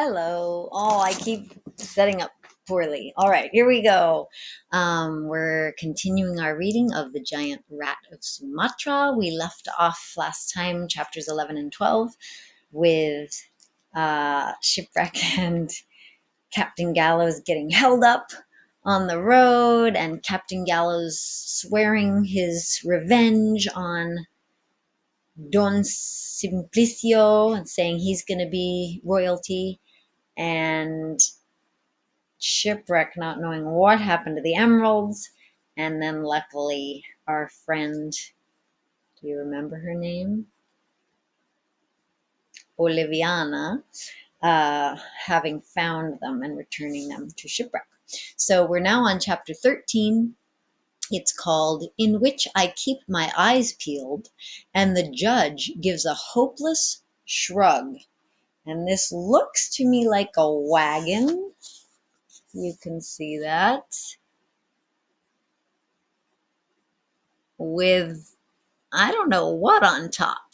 Hello. Oh, I keep setting up poorly. All right, here we go. We're continuing our reading of The Giant Rat of Sumatra. We left off last time, chapters 11 and 12, with Shipwreck and Captain Gallows getting held up on the road, and Captain Gallows swearing his revenge on Don Simplicio and saying he's going to be royalty. And Shipwreck not knowing what happened to the emeralds. And then luckily, our friend, do you remember her name? Oliviana, having found them and returning them to Shipwreck. So we're now on chapter 13. It's called In Which I Keep My Eyes Peeled, and the judge gives a hopeless shrug. And this looks to me like a wagon. You can see that. With I don't know what on top.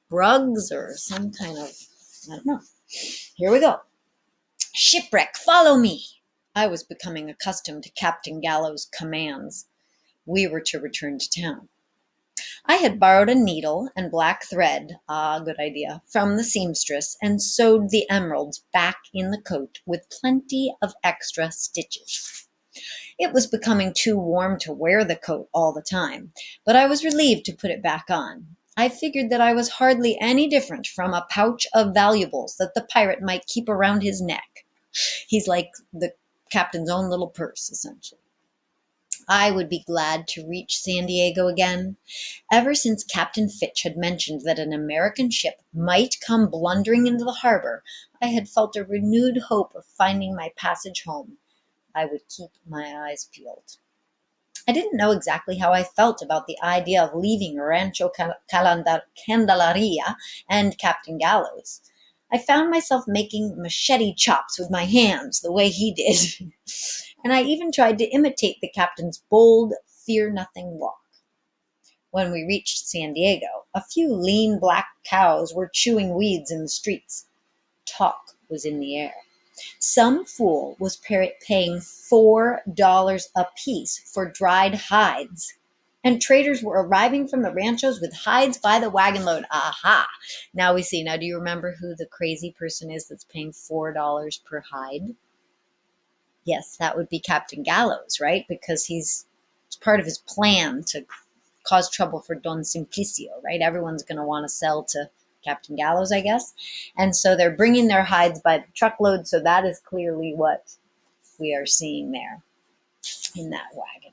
Rugs or some kind of, I don't know. Here we go. Shipwreck, follow me. I was becoming accustomed to Captain Gallows' commands. We were to return to town. I had borrowed a needle and black thread, good idea, from the seamstress and sewed the emeralds back in the coat with plenty of extra stitches. It was becoming too warm to wear the coat all the time, but I was relieved to put it back on. I figured that I was hardly any different from a pouch of valuables that the pirate might keep around his neck. He's like the captain's own little purse, essentially. I would be glad to reach San Diego again. Ever since Captain Fitch had mentioned that an American ship might come blundering into the harbor, I had felt a renewed hope of finding my passage home. I would keep my eyes peeled. I didn't know exactly how I felt about the idea of leaving Rancho Candelaria and Captain Gallows. I found myself making machete chops with my hands the way he did, and I even tried to imitate the captain's bold, fear-nothing walk. When we reached San Diego, a few lean black cows were chewing weeds in the streets. Talk was in the air. Some fool was paying $4 apiece for dried hides, and traders were arriving from the ranchos with hides by the wagon load. Aha! Now we see. Now, do you remember who the crazy person is that's paying $4 per hide? Yes, that would be Captain Gallows, right? Because it's part of his plan to cause trouble for Don Simplicio, right? Everyone's going to want to sell to Captain Gallows, I guess. And so they're bringing their hides by the truckload. So that is clearly what we are seeing there in that wagon.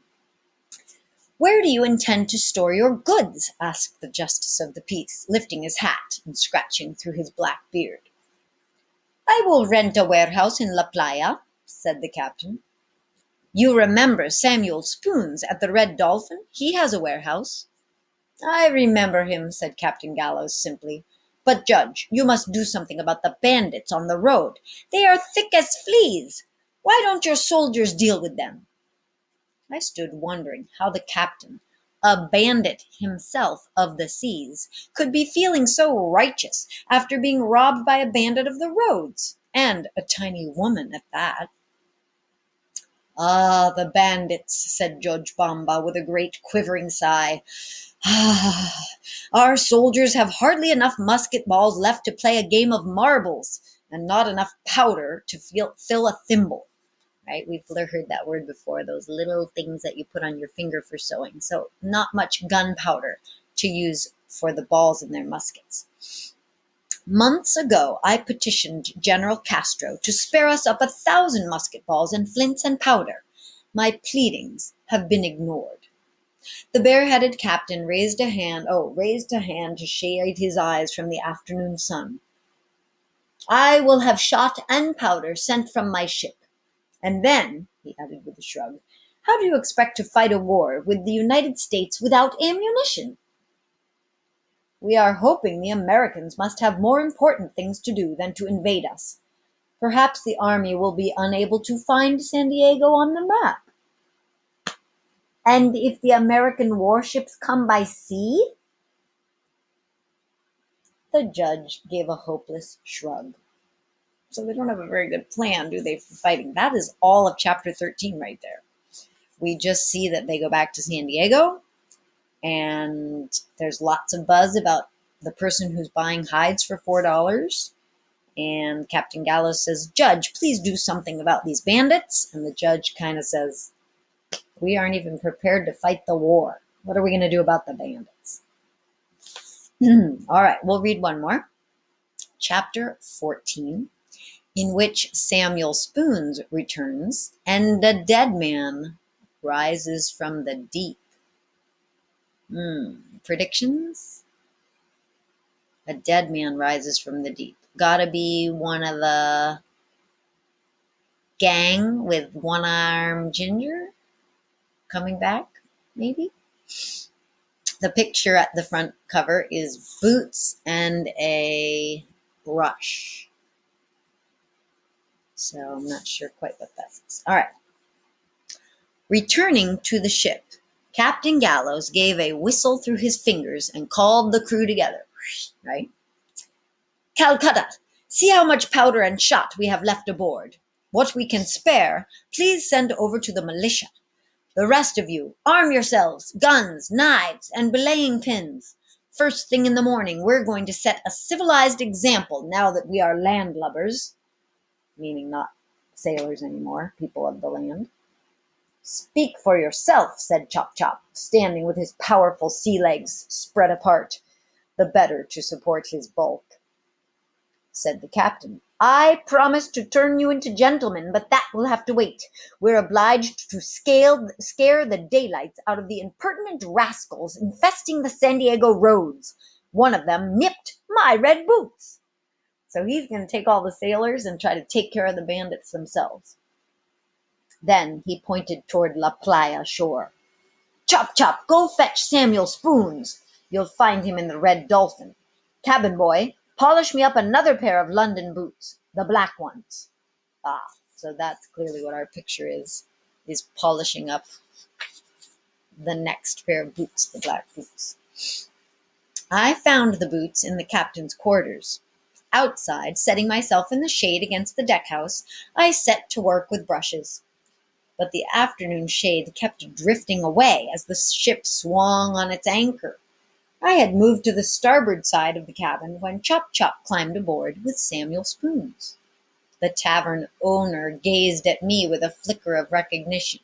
Where do you intend to store your goods? Asked the justice of the peace, lifting his hat and scratching through his black beard. I will rent a warehouse in La Playa, said the captain. You remember Samuel Spoons at the Red Dolphin? He has a warehouse. I remember him, said Captain Gallows simply. But, Judge, you must do something about the bandits on the road. They are thick as fleas. Why don't your soldiers deal with them? I stood wondering how the captain, a bandit himself of the seas, could be feeling so righteous after being robbed by a bandit of the roads, and a tiny woman at that. Ah, the bandits, said Judge Bamba with a great quivering sigh. Ah, our soldiers have hardly enough musket balls left to play a game of marbles, and not enough powder to fill a thimble. Right? We've heard that word before, those little things that you put on your finger for sewing. So not much gunpowder to use for the balls in their muskets. Months ago, I petitioned General Castro to spare us up 1,000 musket balls and flints and powder. My pleadings have been ignored. The bareheaded captain raised a hand to shade his eyes from the afternoon sun. I will have shot and powder sent from my ship. And then, he added with a shrug, how do you expect to fight a war with the United States without ammunition? We are hoping the Americans must have more important things to do than to invade us. Perhaps the army will be unable to find San Diego on the map. And if the American warships come by sea? The judge gave a hopeless shrug. So they don't have a very good plan, do they, for fighting? That is all of chapter 13 right there. We just see that they go back to San Diego, and there's lots of buzz about the person who's buying hides for $4. And Captain Gallows says, "Judge, please do something about these bandits." And the judge kind of says, "We aren't even prepared to fight the war. What are we going to do about the bandits?" All right, we'll read one more. Chapter 14, in which Samuel Spoons returns and a dead man rises from the deep. Predictions? A dead man rises from the deep. Gotta be one of the gang with one-armed Ginger coming back, maybe? The picture at the front cover is boots and a brush. So I'm not sure quite what that is. All right. Returning to the ship, Captain Gallows gave a whistle through his fingers and called the crew together. Right? "Calcutta, see how much powder and shot we have left aboard. What we can spare, please send over to the militia. The rest of you, arm yourselves, guns, knives, and belaying pins. First thing in the morning, we're going to set a civilized example now that we are landlubbers," meaning not sailors anymore, people of the land. "Speak for yourself," said Chop Chop, standing with his powerful sea legs spread apart, the better to support his bulk. Said the captain, "I promised to turn you into gentlemen, but that will have to wait. We're obliged to scare the daylights out of the impertinent rascals infesting the San Diego roads. One of them nipped my red boots." So he's going to take all the sailors and try to take care of the bandits themselves. Then he pointed toward La Playa shore. "Chop Chop, go fetch Samuel Spoons. You'll find him in the Red Dolphin. Cabin boy, polish me up another pair of London boots, the black ones." So that's clearly what our picture is polishing up the next pair of boots, the black boots. I found the boots in the captain's quarters. Outside, setting myself in the shade against the deckhouse, I set to work with brushes. But the afternoon shade kept drifting away as the ship swung on its anchor. I had moved to the starboard side of the cabin when Chop Chop climbed aboard with Samuel Spoons. The tavern owner gazed at me with a flicker of recognition.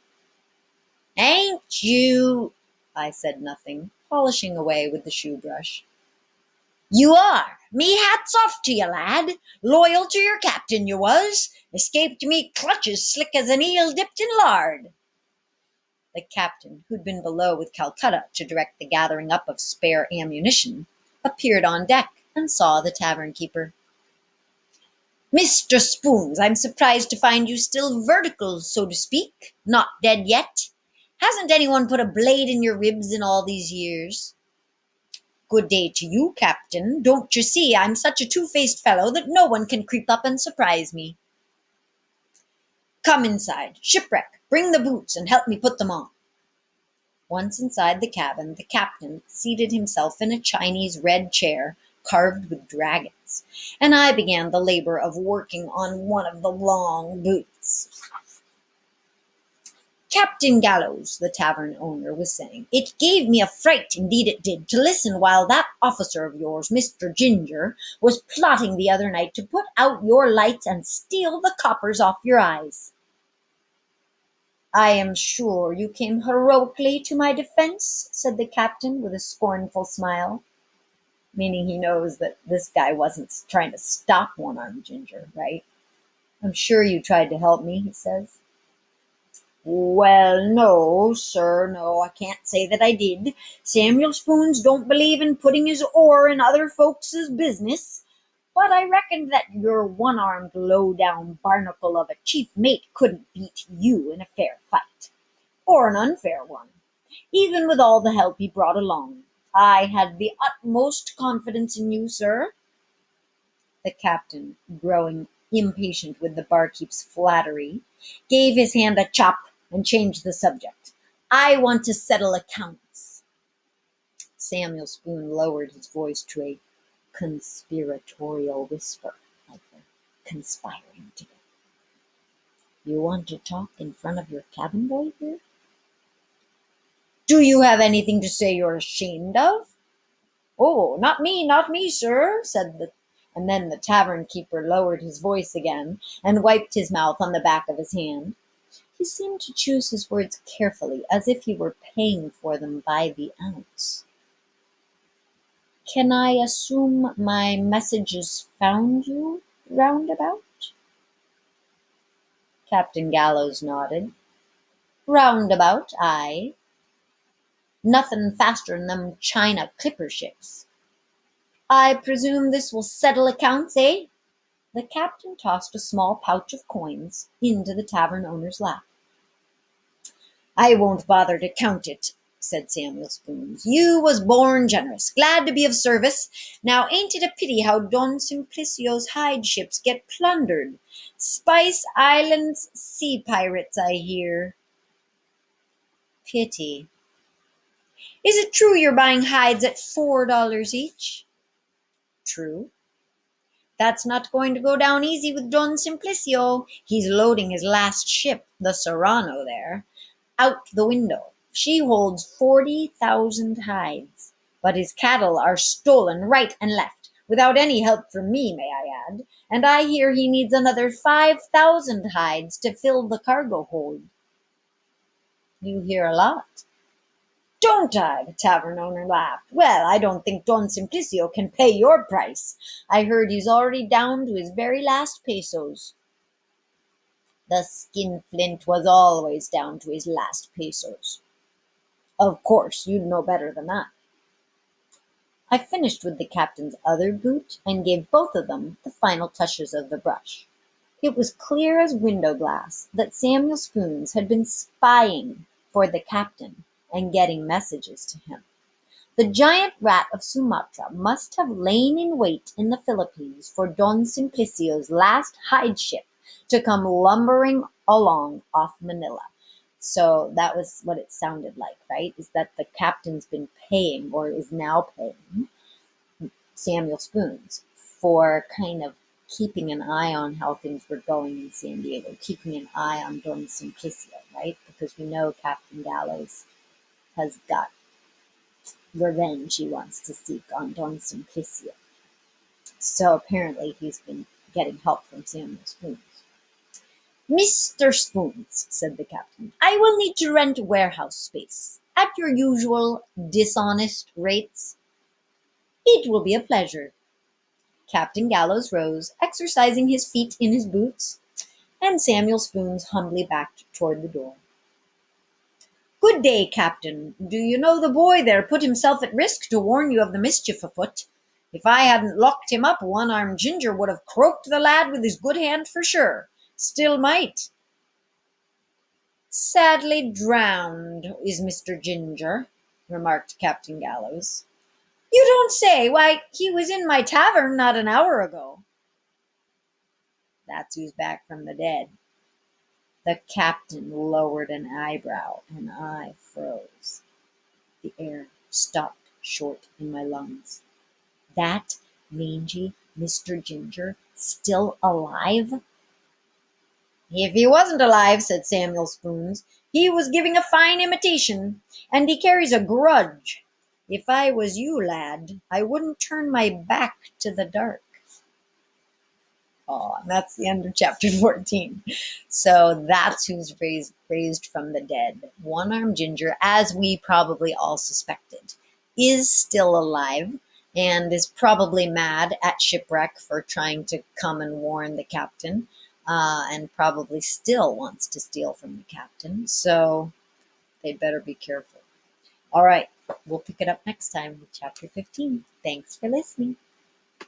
"Ain't you—" I said nothing, polishing away with the shoe brush. "You are. Me hat's off to you, lad. Loyal to your captain, you was. Escaped me clutches slick as an eel dipped in lard." The captain, who'd been below with Calcutta to direct the gathering up of spare ammunition, appeared on deck and saw the tavern keeper. "Mr. Spoons, I'm surprised to find you still vertical, so to speak. Not dead yet. Hasn't anyone put a blade in your ribs in all these years?" "Good day to you, Captain. Don't you see I'm such a two-faced fellow that no one can creep up and surprise me?" "Come inside. Shipwreck, bring the boots and help me put them on." Once inside the cabin, the captain seated himself in a Chinese red chair carved with dragons, and I began the labor of working on one of the long boots. "Captain Gallows," the tavern owner was saying, "it gave me a fright, indeed it did, to listen while that officer of yours, Mr. Ginger, was plotting the other night to put out your lights and steal the coppers off your eyes." "I am sure you came heroically to my defense," said the captain with a scornful smile, meaning he knows that this guy wasn't trying to stop one-armed Ginger, right? "I'm sure you tried to help me," he says. "Well, no, sir, no, I can't say that I did. Samuel Spoons don't believe in putting his oar in other folks' business. But I reckoned that your one-armed, low-down barnacle of a chief mate couldn't beat you in a fair fight. Or an unfair one. Even with all the help he brought along. I had the utmost confidence in you, sir." The captain, growing impatient with the barkeep's flattery, gave his hand a chop and changed the subject. "I want to settle accounts." Samuel Spoon lowered his voice to a conspiratorial whisper. Like that. conspiring together. You want to talk in front of your cabin boy here? Do you have anything to say you're ashamed of? Oh, not me, sir, said the and then the tavern keeper lowered his voice again and wiped his mouth on the back of his hand. He seemed to choose his words carefully, as if he were paying for them by the ounce. Can I assume my messages found you roundabout? Captain Gallows nodded. Roundabout, aye. Nothin' faster'n them China clipper ships. I presume this will settle accounts, eh? The captain tossed a small pouch of coins into the tavern owner's lap. I won't bother to count it, said Samuel Spoons. You was born generous. Glad to be of service. Now ain't it a pity how Don Simplicio's hide ships get plundered? Spice Islands sea pirates, I hear. Pity. Is it true you're buying hides at $4 each? True. That's not going to go down easy with Don Simplicio. He's loading his last ship, the Serrano there, out the window. She holds 40,000 hides, but his cattle are stolen right and left, without any help from me, may I add, and I hear he needs another 5,000 hides to fill the cargo hold. You hear a lot. Don't I? The tavern owner laughed. Well, I don't think Don Simplicio can pay your price. I heard he's already down to his very last pesos. The skinflint was always down to his last pesos. Of course, you'd know better than that. I finished with the captain's other boot and gave both of them the final touches of the brush. It was clear as window glass that Samuel Spoons had been spying for the captain and getting messages to him. The Giant Rat of Sumatra must have lain in wait in the Philippines for Don Simplicio's last hide ship to come lumbering along off Manila. So that was what it sounded like, right? Is that the captain's been paying or is now paying Samuel Spoons for kind of keeping an eye on how things were going in San Diego, keeping an eye on Don Simplicio, right? Because we know Captain Gallows has got revenge he wants to seek on Don Simplicio. So apparently he's been getting help from Samuel Spoons. Mr. Spoons, said the captain, I will need to rent warehouse space at your usual dishonest rates. It will be a pleasure. Captain Gallows rose, exercising his feet in his boots, and Samuel Spoons humbly backed toward the door. Good day, Captain. Do you know the boy there put himself at risk to warn you of the mischief afoot? If I hadn't locked him up, one-armed Ginger would have croaked the lad with his good hand for sure. Still might. Sadly drowned is Mr. Ginger, remarked Captain Gallows. You don't say! Why, he was in my tavern not an hour ago. That's who's back from the dead. The captain lowered an eyebrow, and I froze. The air stopped short in my lungs. That mangy Mr. Ginger still alive? If he wasn't alive, said Samuel Spoons, he was giving a fine imitation, and he carries a grudge. If I was you, lad, I wouldn't turn my back to the dark. Oh, and that's the end of chapter 14. So that's who's raised from the dead. One-armed Ginger, as we probably all suspected, is still alive and is probably mad at Shipwreck for trying to come and warn the captain, and probably still wants to steal from the captain. So they better be careful. All right, we'll pick it up next time with chapter 15. Thanks for listening.